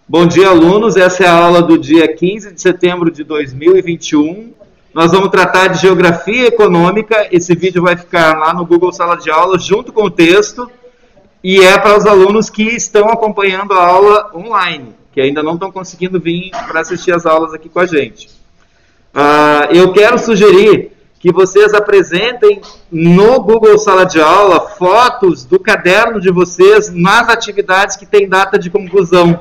Bom dia, alunos. Essa é a aula do dia 15 de setembro de 2021. Nós vamos tratar de geografia econômica. Esse vídeo vai ficar lá no Google Sala de Aula junto com o texto e é para os alunos que estão acompanhando a aula online, que ainda não estão conseguindo vir para assistir as aulas aqui com a gente. Eu quero sugerir que vocês apresentem no Google Sala de Aula fotos do caderno de vocês nas atividades que tem data de conclusão.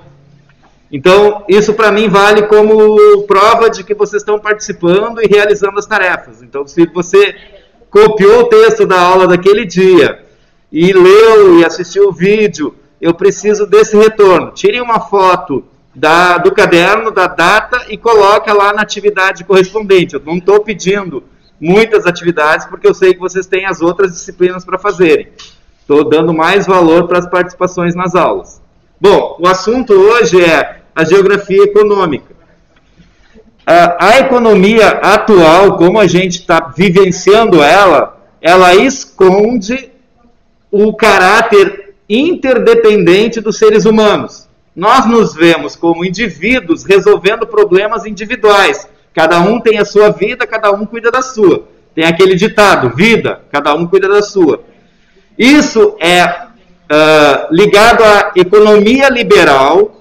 Então, isso para mim vale como prova de que vocês estão participando e realizando as tarefas. Então, se você copiou o texto da aula daquele dia e leu e assistiu o vídeo, eu preciso desse retorno. Tire uma foto do caderno, da data e coloque lá na atividade correspondente. Eu não estou pedindo muitas atividades porque eu sei que vocês têm as outras disciplinas para fazerem. Estou dando mais valor para as participações nas aulas. Bom, o assunto hoje é a geografia econômica. A economia atual, como a gente está vivenciando ela esconde o caráter interdependente dos seres humanos. Nós nos vemos como indivíduos resolvendo problemas individuais. Cada um tem a sua vida, cada um cuida da sua. Tem aquele ditado, vida, cada um cuida da sua. Isso é ligado à economia liberal,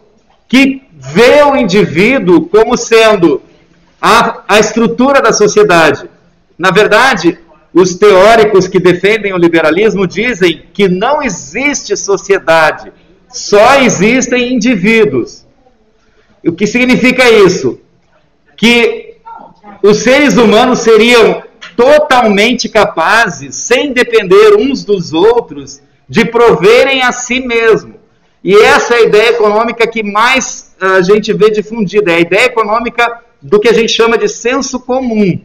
que vê o indivíduo como sendo a estrutura da sociedade. Na verdade, os teóricos que defendem o liberalismo dizem que não existe sociedade, só existem indivíduos. O que significa isso? Que os seres humanos seriam totalmente capazes, sem depender uns dos outros, de proverem a si mesmo. E essa é a ideia econômica que mais a gente vê difundida, é a ideia econômica do que a gente chama de senso comum.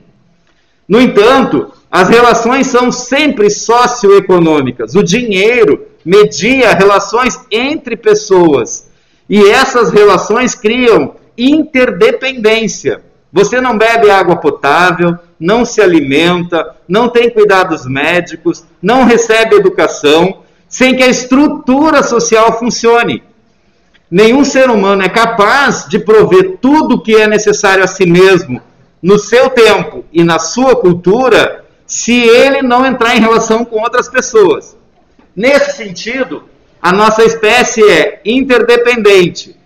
No entanto, as relações são sempre socioeconômicas. O dinheiro media relações entre pessoas. E essas relações criam interdependência. Você não bebe água potável, não se alimenta, não tem cuidados médicos, não recebe educação, sem que a estrutura social funcione. Nenhum ser humano é capaz de prover tudo o que é necessário a si mesmo, no seu tempo e na sua cultura, se ele não entrar em relação com outras pessoas. Nesse sentido, a nossa espécie é interdependente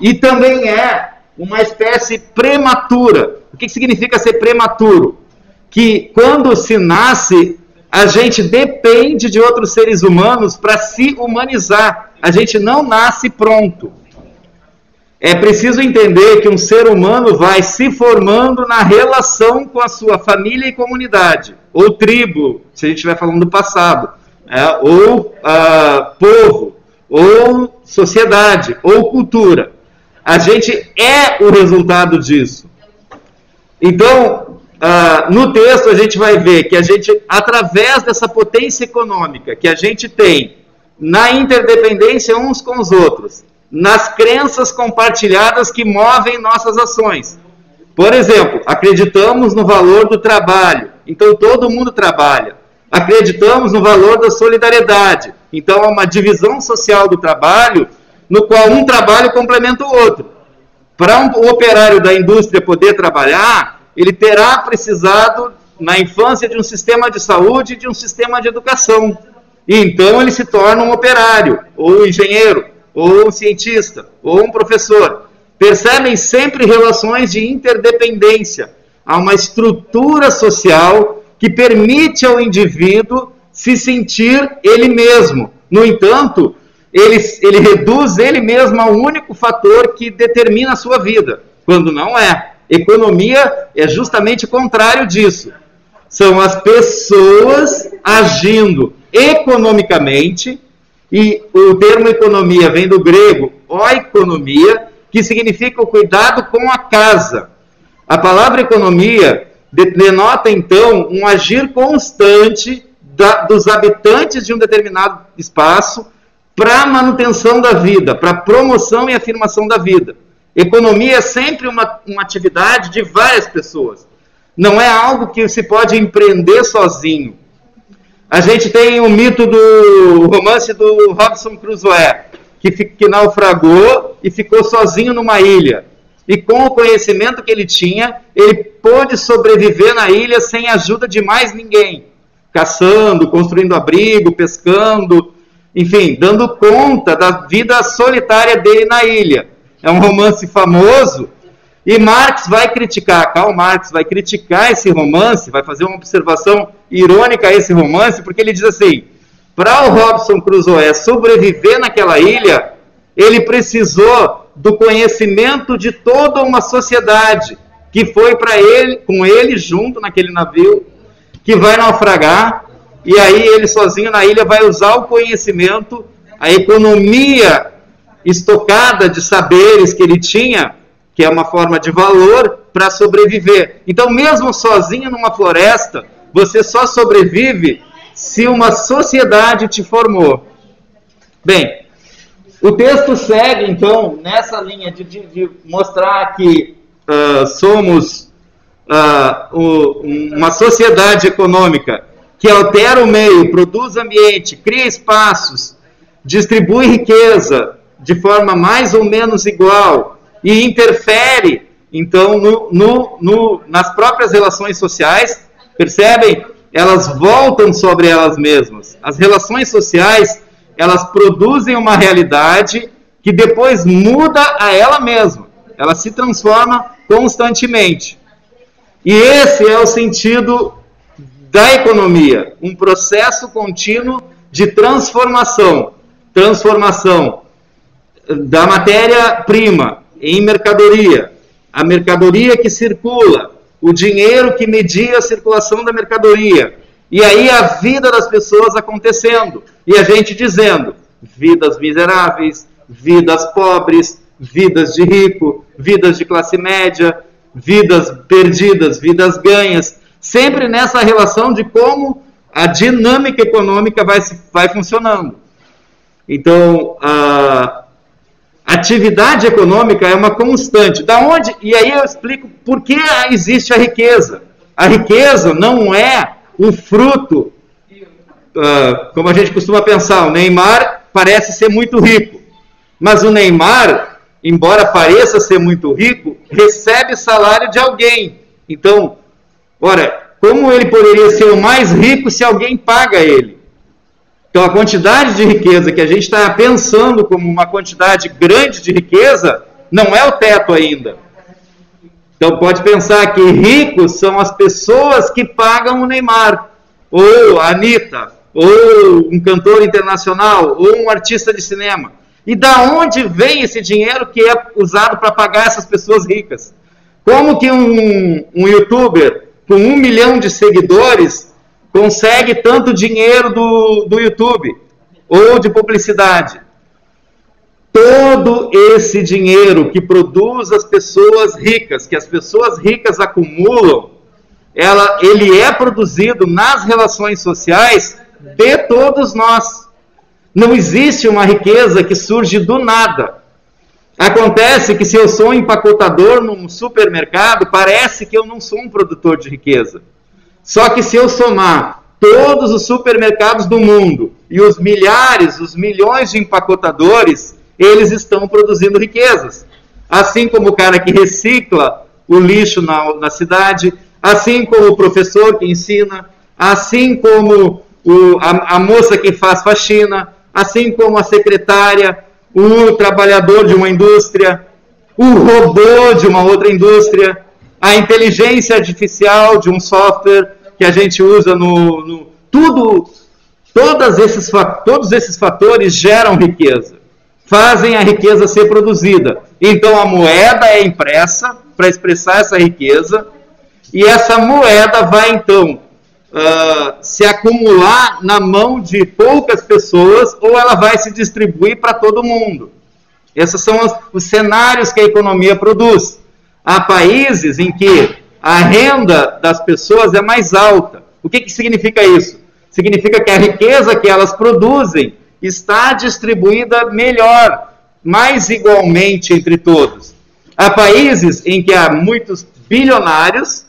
e também é uma espécie prematura. O que significa ser prematuro? Que quando se nasce, a gente depende de outros seres humanos para se humanizar. A gente não nasce pronto. É preciso entender que um ser humano vai se formando na relação com a sua família e comunidade, ou tribo, se a gente estiver falando do passado, ou povo, ou sociedade, ou cultura. A gente é o resultado disso. Então, no texto a gente vai ver que a gente, através dessa potência econômica que a gente tem na interdependência uns com os outros, nas crenças compartilhadas que movem nossas ações. Por exemplo, acreditamos no valor do trabalho, então todo mundo trabalha. Acreditamos no valor da solidariedade, então há uma divisão social do trabalho, no qual um trabalho complementa o outro. Para um operário da indústria poder trabalhar, ele terá precisado, na infância, de um sistema de saúde e de um sistema de educação. E então ele se torna um operário, ou um engenheiro, ou um cientista, ou um professor. Percebem sempre relações de interdependência. Há uma estrutura social que permite ao indivíduo se sentir ele mesmo. No entanto, ele reduz ele mesmo ao único fator que determina a sua vida, quando não é. Economia é justamente o contrário disso. São as pessoas agindo economicamente, e o termo economia vem do grego oikonomia, que significa o cuidado com a casa. A palavra economia denota, então, um agir constante dos habitantes de um determinado espaço para a manutenção da vida, para a promoção e afirmação da vida. Economia é sempre uma atividade de várias pessoas. Não é algo que se pode empreender sozinho. A gente tem o mito do romance do Robinson Crusoe. que naufragou e ficou sozinho numa ilha. E com o conhecimento que ele tinha, ele pôde sobreviver na ilha sem ajuda de mais ninguém. Caçando, construindo abrigo, pescando, enfim, dando conta da vida solitária dele na ilha. É um romance famoso, e Karl Marx vai criticar esse romance, vai fazer uma observação irônica a esse romance, porque ele diz assim, para o Robinson Crusoe sobreviver naquela ilha, ele precisou do conhecimento de toda uma sociedade que foi para ele, com ele junto naquele navio, que vai naufragar, e aí ele sozinho na ilha vai usar o conhecimento, a economia estocada de saberes que ele tinha, que é uma forma de valor, para sobreviver. Então, mesmo sozinho numa floresta, você só sobrevive se uma sociedade te formou. Bem, o texto segue, então, nessa linha de mostrar que somos uma sociedade econômica que altera o meio, produz ambiente, cria espaços, distribui riqueza de forma mais ou menos igual e interfere, então, nas próprias relações sociais. Percebem? Elas voltam sobre elas mesmas. As relações sociais, elas produzem uma realidade que depois muda a ela mesma. Ela se transforma constantemente. E esse é o sentido da economia, um processo contínuo de transformação. Transformação da matéria-prima em mercadoria, a mercadoria que circula, o dinheiro que media a circulação da mercadoria, e aí a vida das pessoas acontecendo, e a gente dizendo, vidas miseráveis, vidas pobres, vidas de rico, vidas de classe média, vidas perdidas, vidas ganhas, sempre nessa relação de como a dinâmica econômica vai funcionando. Então, a atividade econômica é uma constante. Da onde? E aí eu explico por que existe a riqueza. A riqueza não é o fruto, como a gente costuma pensar, o Neymar parece ser muito rico, mas o Neymar, embora pareça ser muito rico, recebe salário de alguém. Então, ora, como ele poderia ser o mais rico se alguém paga ele? Então, a quantidade de riqueza que a gente está pensando como uma quantidade grande de riqueza, não é o teto ainda. Então, pode pensar que ricos são as pessoas que pagam o Neymar, ou a Anitta, ou um cantor internacional, ou um artista de cinema. E da onde vem esse dinheiro que é usado para pagar essas pessoas ricas? Como que um youtuber com 1 milhão de seguidores consegue tanto dinheiro do YouTube ou de publicidade? Todo esse dinheiro que produz as pessoas ricas, que as pessoas ricas acumulam, ele é produzido nas relações sociais de todos nós. Não existe uma riqueza que surge do nada. Acontece que se eu sou um empacotador num supermercado, parece que eu não sou um produtor de riqueza. Só que se eu somar todos os supermercados do mundo e os milhares, os milhões de empacotadores, eles estão produzindo riquezas. Assim como o cara que recicla o lixo na cidade, assim como o professor que ensina, assim como a moça que faz faxina, assim como a secretária, o trabalhador de uma indústria, o robô de uma outra indústria, a inteligência artificial de um software que a gente usa todos esses fatores geram riqueza, fazem a riqueza ser produzida. Então a moeda é impressa para expressar essa riqueza, e essa moeda vai então se acumular na mão de poucas pessoas, ou ela vai se distribuir para todo mundo. Esses são os cenários que a economia produz. Há países em que a renda das pessoas é mais alta. O que significa isso? Significa que a riqueza que elas produzem está distribuída melhor, mais igualmente entre todos. Há países em que há muitos bilionários,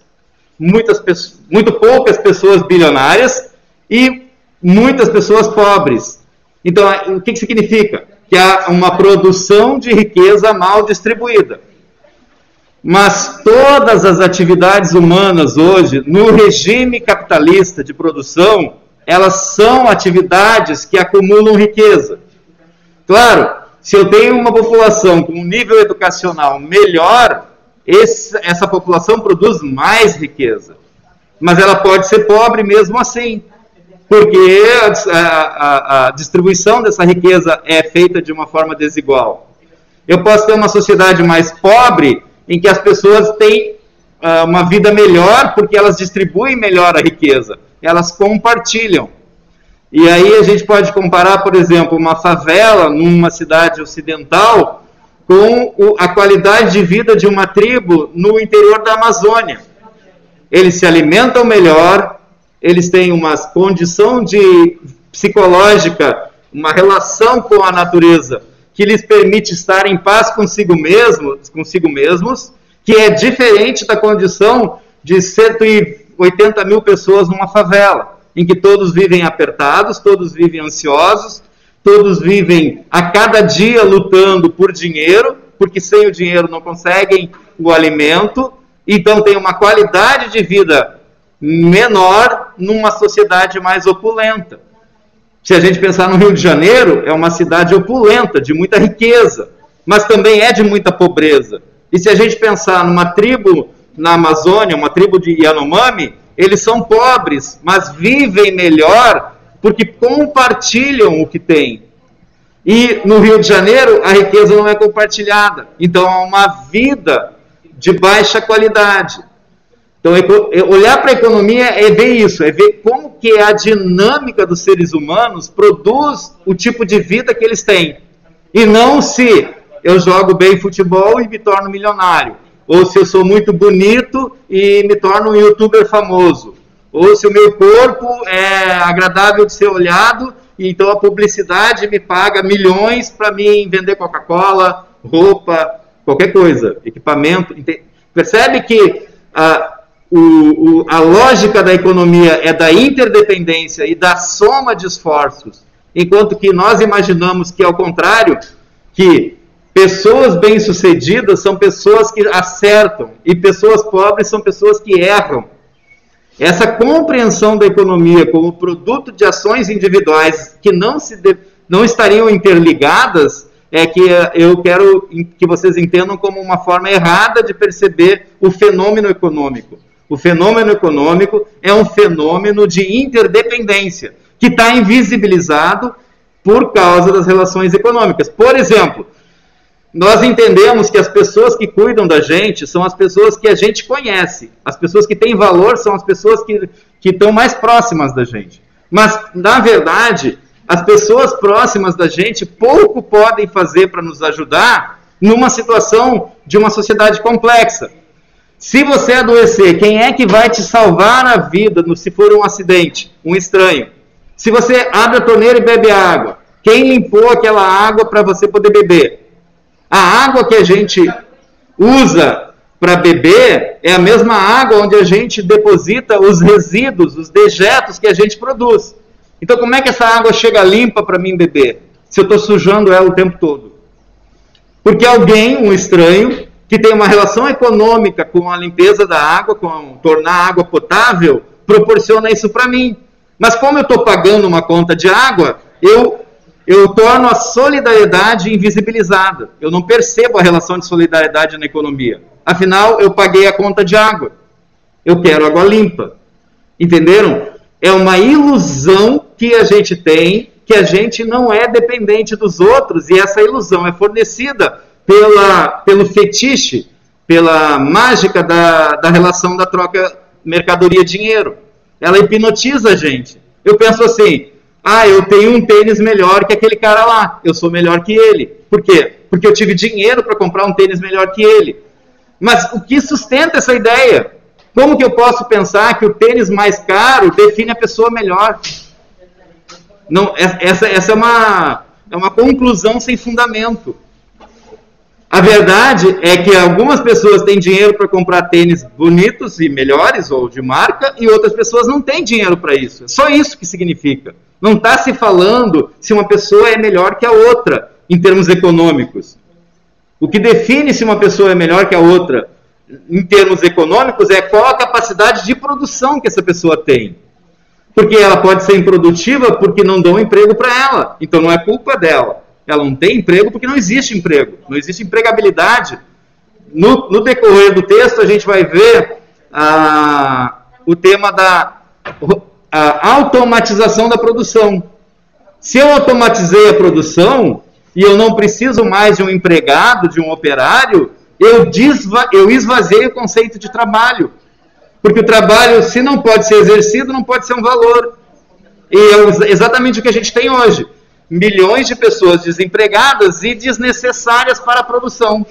muito poucas pessoas bilionárias e muitas pessoas pobres. Então, o que significa? que é uma produção de riqueza mal distribuída. Mas todas as atividades humanas hoje, no regime capitalista de produção, elas são atividades que acumulam riqueza. Claro, se eu tenho uma população com um nível educacional melhor, essa população produz mais riqueza. Mas ela pode ser pobre mesmo assim, porque a distribuição dessa riqueza é feita de uma forma desigual. Eu posso ter uma sociedade mais pobre, em que as pessoas têm uma vida melhor, porque elas distribuem melhor a riqueza, elas compartilham. E aí a gente pode comparar, por exemplo, uma favela numa cidade ocidental com a qualidade de vida de uma tribo no interior da Amazônia. Eles se alimentam melhor, eles têm uma condição psicológica, uma relação com a natureza, que lhes permite estar em paz consigo mesmos, que é diferente da condição de 180 mil pessoas numa favela, em que todos vivem apertados, todos vivem ansiosos, todos vivem a cada dia lutando por dinheiro, porque sem o dinheiro não conseguem o alimento, então tem uma qualidade de vida menor numa sociedade mais opulenta. Se a gente pensar no Rio de Janeiro, é uma cidade opulenta, de muita riqueza, mas também é de muita pobreza. E se a gente pensar numa tribo na Amazônia, uma tribo de Yanomami, eles são pobres, mas vivem melhor porque compartilham o que têm. E no Rio de Janeiro, a riqueza não é compartilhada. Então, é uma vida de baixa qualidade. Então, olhar para a economia é ver isso, é ver como que a dinâmica dos seres humanos produz o tipo de vida que eles têm. E não se eu jogo bem futebol e me torno milionário, ou se eu sou muito bonito e me torno um youtuber famoso, ou se o meu corpo é agradável de ser olhado, e então a publicidade me paga milhões para mim vender Coca-Cola, roupa, qualquer coisa, equipamento. Percebe que a lógica da economia é da interdependência e da soma de esforços, enquanto que nós imaginamos que, ao contrário, que pessoas bem-sucedidas são pessoas que acertam e pessoas pobres são pessoas que erram. Essa compreensão da economia como produto de ações individuais que não estariam interligadas é que eu quero que vocês entendam como uma forma errada de perceber o fenômeno econômico. O fenômeno econômico é um fenômeno de interdependência, que está invisibilizado por causa das relações econômicas. Por exemplo, nós entendemos que as pessoas que cuidam da gente são as pessoas que a gente conhece. As pessoas que têm valor são as pessoas que estão mais próximas da gente. Mas, na verdade, as pessoas próximas da gente pouco podem fazer para nos ajudar numa situação de uma sociedade complexa. Se você adoecer, quem é que vai te salvar a vida se for um acidente? Um estranho. Se você abre a torneira e bebe água, quem limpou aquela água para você poder beber? A água que a gente usa para beber é a mesma água onde a gente deposita os resíduos, os dejetos que a gente produz. Então, como é que essa água chega limpa para mim beber, se eu estou sujando ela o tempo todo? Porque alguém, um estranho, que tem uma relação econômica com a limpeza da água, com tornar a água potável, proporciona isso para mim. Mas como eu estou pagando uma conta de água, eu torno a solidariedade invisibilizada. Eu não percebo a relação de solidariedade na economia. Afinal, eu paguei a conta de água. Eu quero água limpa. Entenderam? É uma ilusão que a gente tem, que a gente não é dependente dos outros, e essa ilusão é fornecida pelo fetiche, pela mágica da relação da troca mercadoria-dinheiro. Ela hipnotiza a gente. Eu penso assim, eu tenho um tênis melhor que aquele cara lá, eu sou melhor que ele. Por quê? Porque eu tive dinheiro para comprar um tênis melhor que ele. Mas o que sustenta essa ideia? Como que eu posso pensar que o tênis mais caro define a pessoa melhor? Não, essa é uma conclusão sem fundamento. A verdade é que algumas pessoas têm dinheiro para comprar tênis bonitos e melhores, ou de marca, e outras pessoas não têm dinheiro para isso. É só isso que significa. Não está se falando se uma pessoa é melhor que a outra. em termos econômicos. O que define se uma pessoa é melhor que a outra em termos econômicos é qual a capacidade de produção que essa pessoa tem. Porque ela pode ser improdutiva porque não dão emprego para ela. Então não é culpa dela. Ela não tem emprego porque não existe emprego. Não existe empregabilidade. No decorrer do texto a gente vai ver o tema da automatização da produção. Se eu automatizei a produção e eu não preciso mais de um empregado, de um operário, eu esvaziei o conceito de trabalho. Porque o trabalho, se não pode ser exercido, não pode ser um valor. E é exatamente o que a gente tem hoje. Milhões de pessoas desempregadas e desnecessárias para a produção.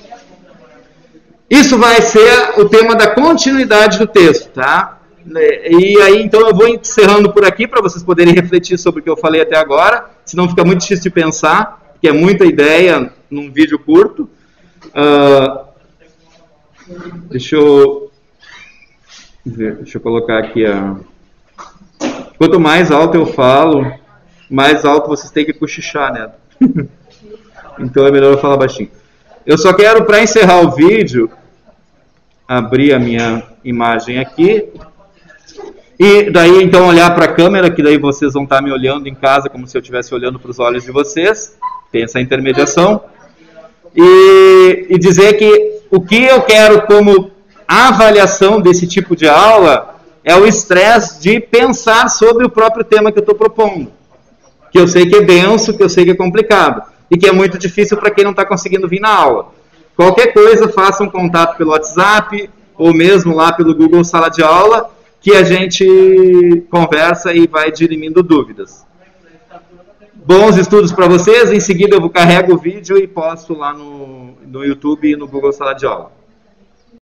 Isso vai ser o tema da continuidade do texto, tá? E aí, então, eu vou encerrando por aqui para vocês poderem refletir sobre o que eu falei até agora, senão fica muito difícil de pensar, porque é muita ideia num vídeo curto. Deixa eu colocar aqui Quanto mais alto eu falo, mais alto vocês têm que cochichar, né? Então é melhor eu falar baixinho. Eu só quero, para encerrar o vídeo, abrir a minha imagem aqui. E daí, então, olhar para a câmera, que daí vocês vão estar me olhando em casa, como se eu estivesse olhando para os olhos de vocês. Tem essa intermediação. E dizer que o que eu quero como avaliação desse tipo de aula é o estresse de pensar sobre o próprio tema que eu estou propondo. Que eu sei que é denso, que eu sei que é complicado. E que é muito difícil para quem não está conseguindo vir na aula. Qualquer coisa, faça um contato pelo WhatsApp, ou mesmo lá pelo Google Sala de Aula, que a gente conversa e vai dirimindo dúvidas. Bons estudos para vocês. Em seguida eu carrego o vídeo e posto lá no YouTube e no Google Sala de Aula.